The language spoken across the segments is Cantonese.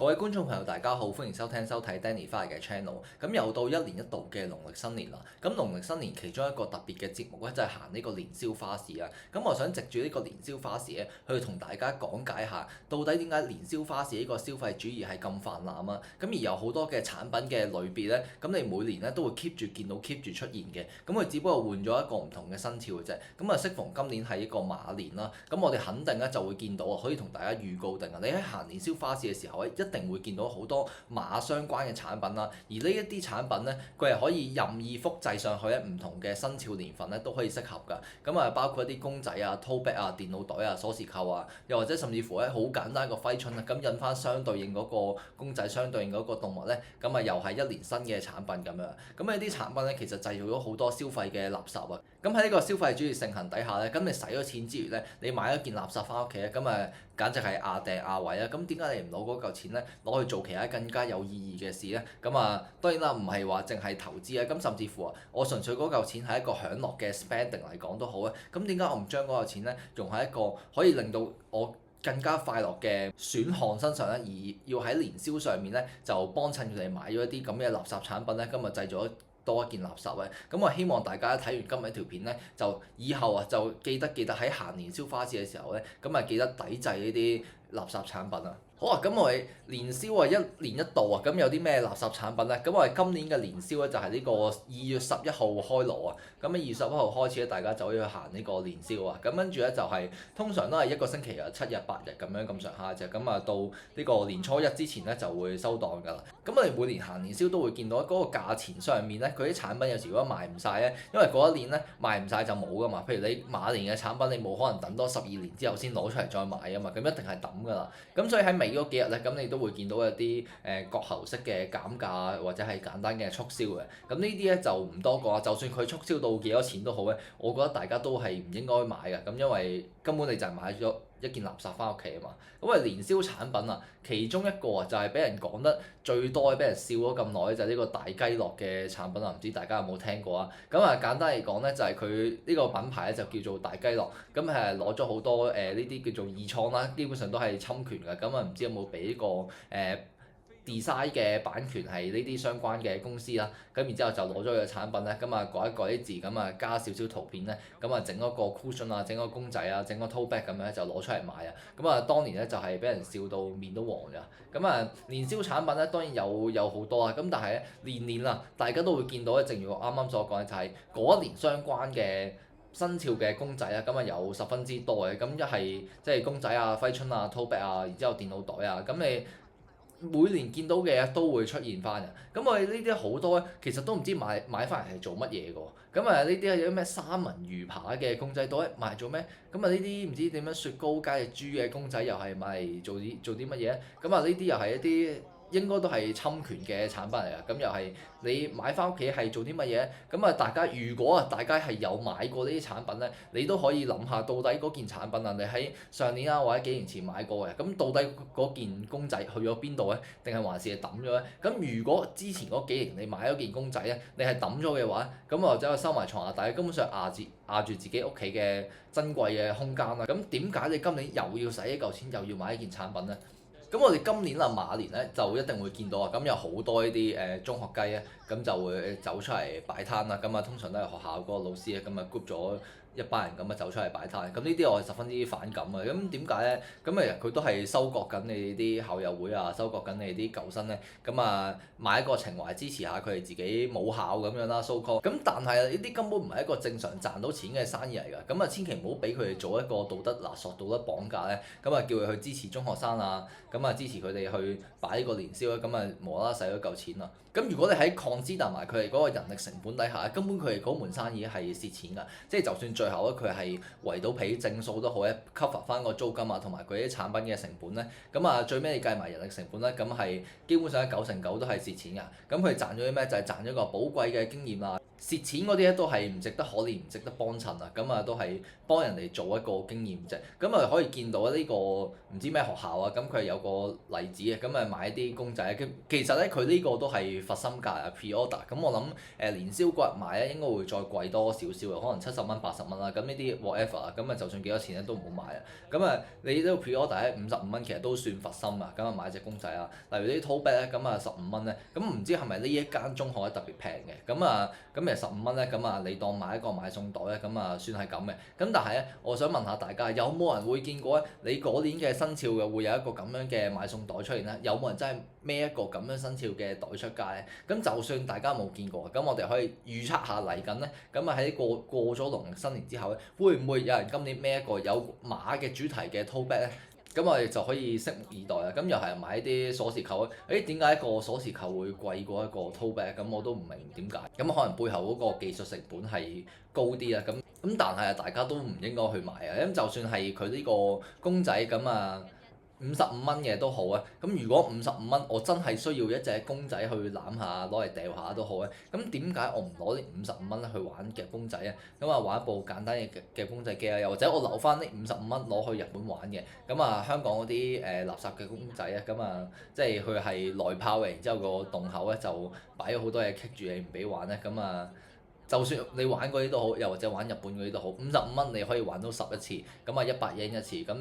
各位觀眾朋友，大家好，歡迎收睇 Danny 花嘅 channel。咁又到一年一度嘅農曆新年啦。咁農曆新年其中一個特別嘅節目咧，就係行呢個年宵花市啊。咁我想藉住呢個年宵花市咧，去同大家講解下，到底點解年宵花市呢個消費主義係咁泛濫啊？咁而有好多嘅產品嘅類別咧，咁你每年咧都會 keep 住見到 keep 住出現嘅。咁佢只不過換咗一個唔同嘅生肖嘅啫。咁啊，適逢今年係一個馬年啦，咁我哋肯定咧就會見到啊，可以同大家預告定啊，你喺行年宵花市嘅時候咧，一定會見到好多馬相關嘅產品啦。而呢一啲產品咧，佢係可以任意複製上去咧，唔同嘅生肖年份咧都可以適合㗎。咁啊，包括一啲公仔啊、tote bag 啊、電腦袋啊、鎖匙扣啊，又或者甚至乎咧好簡單個揮春啊，咁印翻相對應嗰個公仔、相對應嗰個動物咧，咁啊又係一年新嘅產品咁樣。咁呢啲產品咧，其實製造咗好多消費嘅垃圾啊。咁喺呢個消費主義盛行底下咧，咁你使咗錢之餘咧，你買咗件垃圾翻屋企咧，咁啊簡直係亞掟亞毀啊！咁點解你唔攞嗰嚿錢咧，攞去做其他更加有意義嘅事咧？咁啊當然啦，唔係話淨係投資啊，咁甚至乎啊，我純粹嗰嚿錢係一個享樂嘅 spending 嚟講都好啊。咁點解我唔將嗰嚿錢咧用喺一個可以令到我更加快樂嘅選項身上咧，而要喺年宵上面咧就幫襯佢哋買咗一啲咁嘅垃圾產品咧，今日製造咗多一件垃圾嘅。咁我希望大家睇完今日條片咧，就以後啊就記得喺行年宵花市嘅時候咧，咁啊記得抵制呢啲垃圾產品啊！好啊，咁我哋年宵啊，一年一度啊，咁有啲咩垃圾產品咧？咁我哋今年嘅年宵咧就係呢個2月11號開鑼啊！咁喺2月11號開始咧，大家就可以去行呢個年宵啊！咁跟住咧就係通常都係一個星期啊，7日8日咁樣咁上下啫。咁啊到呢個年初一之前咧就會收檔㗎啦。咁我哋每年行年宵都會見到嗰個價錢上面咧，佢啲產品有時如果賣唔晒咧，因為嗰一年咧賣唔晒就冇㗎嘛。譬如你馬年嘅產品，你冇可能等多12年之後先攞出嚟再賣啊嘛，咁一定係抌㗎啦。咁所以喺尾嗰幾日咧，咁你都會見到一啲割喉式嘅減價或者係簡單嘅促銷嘅。咁呢啲咧就唔多講，就算佢促銷到幾多錢都好咧，我覺得大家都係唔應該買嘅。咁因為根本你就係買咗一件垃圾翻屋企啊嘛。咁啊年宵產品啊，其中一個啊就係俾人講得最多、俾人笑咗咁耐就係呢個大雞樂嘅產品啊，唔知大家有冇聽過啊？咁啊簡單嚟講咧，就係佢呢個品牌咧就叫做大雞樂，咁係攞咗好多呢啲叫做二創啦，基本上都係侵權㗎。咁啊唔知有冇俾呢個design 嘅版權係呢啲相關嘅公司啦，咁然之後就攞咗佢嘅產品咧，咁啊改一改啲字，咁啊加少少圖片咧，咁啊整一個 cushion 啊，整個公仔啊，整個 tote bag 咁樣就攞出嚟賣啊，咁啊當年咧就係俾人笑到面都黃㗎，咁啊年宵產品咧當然有好多啊，咁但係咧年年啊大家都會見到咧，正如我啱啱所講嘅就係嗰一年相關嘅生肖嘅公仔啊，咁啊有十分之多嘅，咁一係即係公仔啊、揮春啊、tote bag 啊，然之後電腦袋啊，咁你每年見到嘅都會出現翻嘅，咁我哋呢啲好多咧，其實都唔知買翻嚟係做乜嘢嘅喎，咁啊呢啲有啲咩三文魚扒嘅公仔袋買嚟做咩？咁啊呢啲唔知點樣雪糕加隻豬嘅公仔又係買嚟做啲乜嘢？咁啊呢啲又係一啲應該都係侵權嘅產品嚟㗎，咁又係你買翻屋企係做啲乜嘢？咁啊大家如果啊大家係有買過呢啲產品咧，你都可以諗下到底嗰件產品啊，你喺上年啊或者幾年前買過嘅，咁到底嗰件公仔去咗邊度咧？定係還是係抌咗咧？咁如果之前嗰幾年你買咗件公仔咧，你係抌咗嘅話，咁或者收埋床下底，根本上壓住自己屋企嘅珍貴嘅空間啦。咁點解你今年又要使一嚿錢又要買一件產品咧？咁我哋今年啊馬年咧就一定會見到啊，咁有好多呢啲中學雞咧，咁就會走出嚟擺攤啦。咁啊通常都係學校嗰個老師啊，咁啊 group 咗一班人咁啊走出嚟擺攤。咁呢啲我係十分之反感啊。咁點解咧？咁啊佢都係收割緊你啲校友會啊，收割緊你啲舊生咧。咁啊買一個情懷支持下佢哋自己母校咁樣啦，so call。咁但係呢啲根本唔係一個正常賺到錢嘅生意嚟㗎。咁啊千祈唔好俾佢哋做一個道德勒索、道德綁架咧。咁啊叫佢去支持中學生啊，咁啊支持佢哋去擺呢個年宵咧，咁啊無啦啦使咗嚿錢啦。咁如果你喺 consider 埋佢哋嗰個人力成本底下，根本佢哋嗰門生意係蝕錢㗎。即係就算最後咧佢係圍到皮正數都好咧，cover 翻個租金啊，同埋佢啲產品嘅成本咧，咁啊最尾你計埋人力成本咧，咁係基本上9成9都係蝕錢㗎。咁佢賺咗啲咩？就係賺咗個寶貴嘅經驗啦。蝕錢嗰啲咧都係唔值得可憐，唔值得幫襯啊！咁啊都係幫人哋做一個經驗啫。咁啊可以見到呢個唔知咩學校啊，咁佢係有個例子嘅，咁啊買啲公仔，其實咧佢呢個都係佛心價啊 pre-order。咁我諗年宵嗰日買咧應該會再貴多少少嘅，可能70蚊80蚊蚊啦，咁呢啲 whatever 啊，咁啊就算幾多錢咧都唔好買啊。咁啊你呢個 pre-order 咧55蚊，其實都算佛心啊。咁啊買隻公仔啊，例如呢啲 tote bag 咧，咁啊15蚊咧，咁唔知係咪呢一間中學咧特別平嘅？咁其實15蚊咧，咁啊你當買一個買餸袋咧，咁啊算係咁嘅。咁但係咧，我想問下大家，有冇人會見過咧？你嗰年嘅生肖嘅會有一個咁樣嘅買餸袋出現咧？有冇人真係孭一個咁樣生肖嘅袋出街咧？咁就算大家冇見過，咁我哋可以預測下嚟緊咧，咁啊喺過咗農曆新年之後咧，會唔會有人今年孭一個有馬嘅主題嘅 tote bag 咧？咁我哋就可以拭目以待啦。咁又係買啲鎖匙扣咧，點解一個鎖匙扣會貴過一個 tote bag？咁我都唔明點解。咁可能背後嗰個技術成本係高啲啦。咁但係大家都唔應該去買啊。咁就算係佢呢個公仔咁啊，55蚊嘅都好啊。咁如果55蚊，我真係需要一隻公仔去攬下，攞嚟掉下都好咧。咁點解我唔攞呢55蚊去玩夾公仔啊？咁啊玩一部簡單嘅公仔機啊，又或者我留翻呢55蚊攞去日本玩嘅。咁啊香港嗰啲垃圾嘅公仔啊，咁啊即係佢係內泡嘅，然之後個洞口咧就擺咗好多嘢棘住你唔俾玩咧。咁啊〜就算你玩嗰啲都好，又或者玩日本嗰啲都好，55蚊你可以玩到11次，咁啊100日圓一次，咁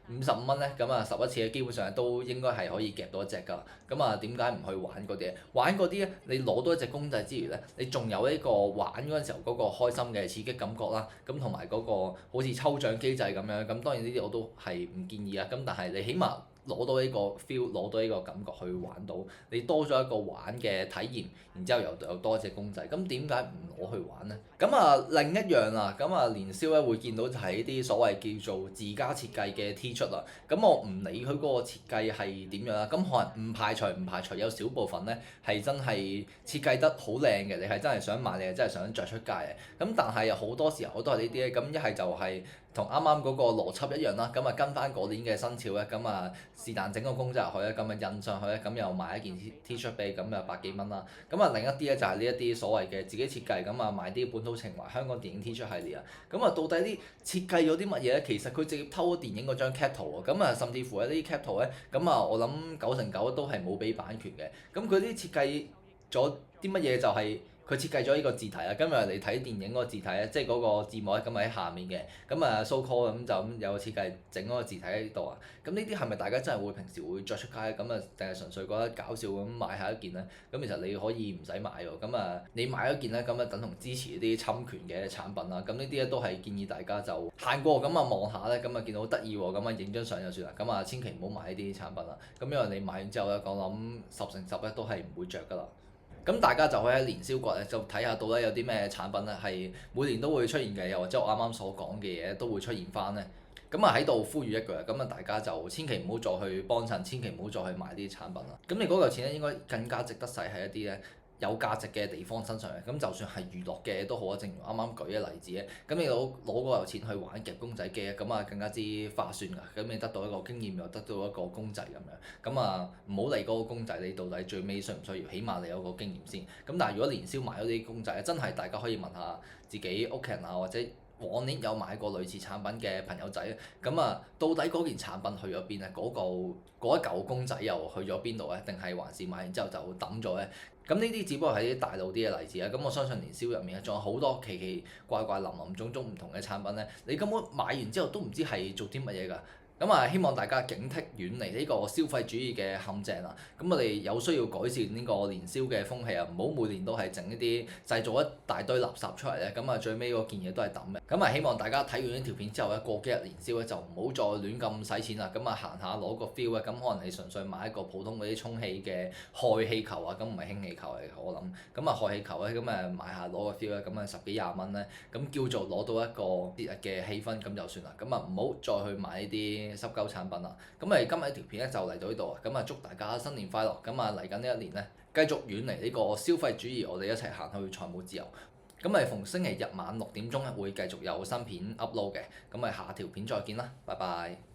你55蚊咧，咁啊11次咧基本上都應該係可以夾到一隻㗎。咁啊點解唔去玩嗰啲？玩嗰啲咧，你攞到一隻公仔之餘咧，你仲有呢個玩嗰陣時候嗰個開心嘅刺激感覺啦，咁同埋嗰個好似抽獎機制咁樣，咁當然呢啲我都係唔建議啊。咁但係你起碼攞到呢個 feel，攞到呢個感覺去玩到，你多咗一個玩嘅體驗，然之後又多一隻公仔，咁點解唔攞去玩呢？咁啊另一樣啊，咁啊年宵咧會見到就係呢啲所謂叫做自家設計嘅 T 恤啊，咁我唔理佢嗰個設計係點樣啦，咁可能唔排除有少部分咧係真係設計得好靚嘅，你係真係想買，你係真係想着出街嘅，咁但係有好多時候都係呢啲咧，咁一係就係同啱啱嗰個邏輯一樣啦，咁啊跟翻嗰年嘅生肖咧，咁啊是但整個公仔入去咧，咁啊印上去咧，咁又賣一件 T 恤俾你，咁又百幾蚊啦。咁啊另一啲咧就係呢一啲所謂嘅自己設計，咁啊賣啲本土情懷香港電影 T 恤系列啊。咁啊到底啲設計咗啲乜嘢咧？其實佢直接偷咗電影嗰張 cap 圖喎。咁啊甚至乎呢啲 cap 圖咧，咁啊我諗9成9都係冇俾版權嘅。咁佢啲設計咗啲乜嘢就係、佢設計咗呢個字體啊，今日你睇電影嗰個字體咧，即係嗰個字幕咧，咁喺下面嘅，咁啊 so call 咁就咁有個設計整嗰個字體喺度啊，咁呢啲係咪大家真係會平時會着出街咧？咁啊定係純粹覺得搞笑咁買下一件咧？咁其實你可以唔使買喎，咁啊你買一件咧，咁啊等同支持啲侵權嘅產品啦，咁呢啲咧都係建議大家就行過咁啊望下咧，咁啊見到好得意喎，咁啊影張相就算啦，咁啊千祈唔好買呢啲產品啦，咁因為你買完之後咧，我諗10成10咧都係唔會着㗎啦。咁大家就可以喺年宵角咧，就睇下到底有啲咩產品咧係每年都會出現嘅，又或者我啱啱所講嘅嘢都會出現翻咧。咁啊喺度呼籲一句啊，咁啊大家就千祈唔好再去幫襯，千祈唔好再去買啲產品啦。咁你嗰嚿錢咧應該更加值得使喺一啲咧有價值嘅地方身上嘅，咁就算係娛樂嘅都好啊。正如啱啱舉嘅例子咧，咁你攞嗰嚿錢去玩夾公仔機啊，咁啊更加之划算㗎。咁你得到一個經驗，又得到一個公仔咁樣，咁啊唔好理嗰個公仔你到底最尾需唔需要，起碼你有個經驗先。咁但係如果年宵買咗啲公仔，真係大家可以問下自己屋企人啊，或者往年有買過類似產品嘅朋友仔，咁啊到底嗰件產品去咗邊啊？嗰一嚿公仔又去咗邊度咧？定係還是買完之後就抌咗咧？咁呢啲只不過係啲大路啲嘅例子啊。咁我相信年宵入面咧，仲有好多奇奇怪怪、林林種種唔同嘅產品咧，你根本買完之後都唔知係做啲乜嘢㗎。咁啊，希望大家警惕遠離呢個消費主義嘅陷阱啊！咁我哋有需要改善呢個年宵嘅風氣啊，唔好每年都係整呢啲製造一大堆垃圾出嚟咧，咁啊最尾嗰件嘢都係抌嘅。咁啊，希望大家睇完呢條片之後咧，過幾日年宵咧就唔好再亂咁使錢啦。咁啊，行下攞個 feel 啊，咁可能你純粹買一個普通嗰啲充氣嘅氦氣球啊，咁唔係氫氣球嚟嘅我諗。咁啊，氦氣球咧，咁啊買下攞個 feel 咧，咁啊10幾20蚊咧，咁叫做攞到一個節日嘅氣氛咁就算啦。咁啊唔好再去買呢啲濕鳩產品啦，咁今日一條片咧就嚟到呢度啊，咁祝大家新年快樂，咁嚟緊呢一年咧繼續遠離呢個消費主義，我哋一齊行去財務自由。咁逢星期日晚6點鐘咧會繼續有新片 upload 嘅，咁下條片再見啦，拜拜。